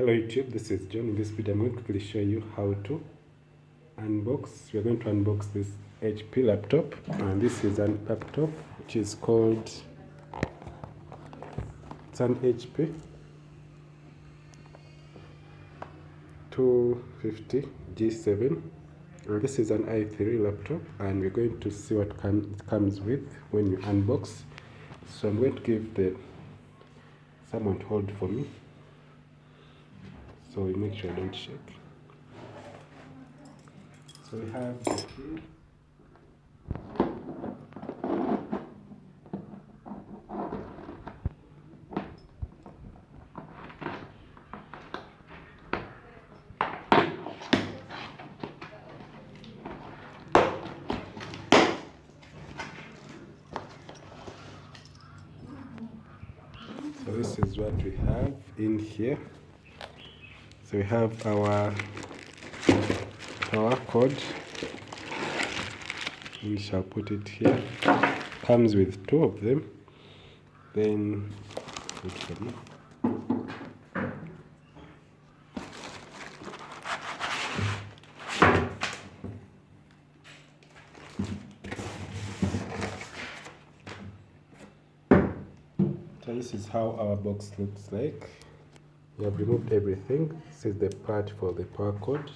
Hello YouTube, this is John. In this video I'm going to quickly show you how to unbox. We're going to unbox this HP laptop, and this is an laptop which is called, it's an HP 250 G7. This is an i3 laptop, and we're going to see what it comes with when you unbox. So I'm going to give someone to hold for me, so we make sure I don't shake. So we have the key. So this is what we have in here. So we have our power cord. We shall put it here. Comes with two of them. Then wait for me. So this is how our box looks like. We have removed everything. This is the part for the power cord.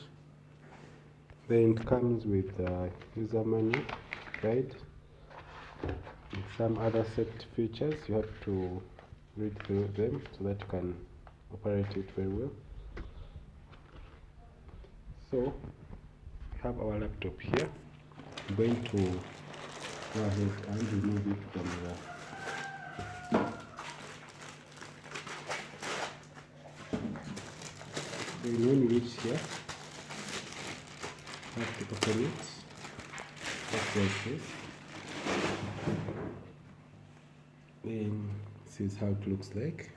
Then it comes with a user manual, guide, and some other safety features. You have to read through them so that you can operate it very well. So we have our laptop here. I'm going to go ahead and remove it from the when you reach here, you have to open it just like this. Then this is how it looks like.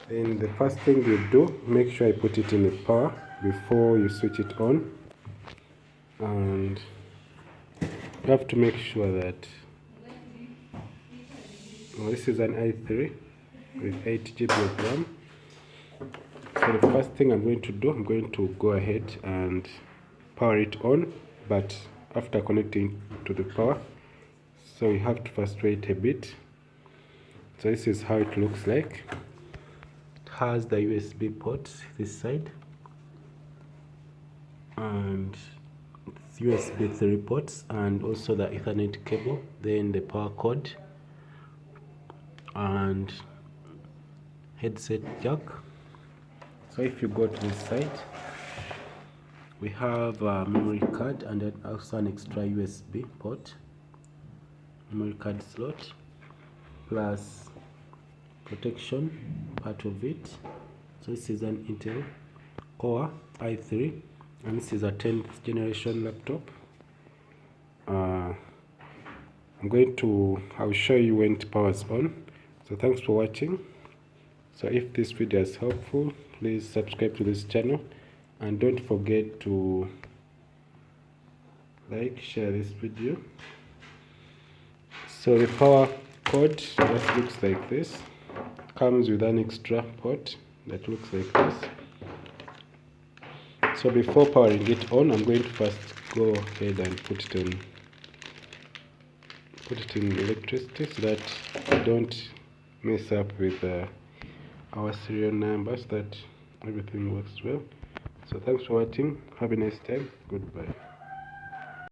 Then the first thing you do, make sure you put it in the power before you switch it on, and you have to make sure that this is an i3 with 8 GB of RAM. So the first thing I'm going to do, I'm going to go ahead and power it on, but after connecting to the power, so you have to first wait a bit. So this is how it looks like. It has the USB port this side, and it's USB 3 ports, and also the Ethernet cable, then the power cord, and headset jack. So if you go to this side, we have a memory card and then also an extra USB port, memory card slot, plus protection part of it. So this is an Intel Core i3, and this is a 10th generation laptop. I'll show you when it powers on. So thanks for watching. So if this video is helpful, please subscribe to this channel, and don't forget to share this video. So the power cord that looks like this comes with an extra port that looks like this. So before powering it on, I'm going to first go ahead and put it in electricity so that I don't mess up with our serial numbers, that everything works well. So thanks for watching. Have a nice time. Goodbye.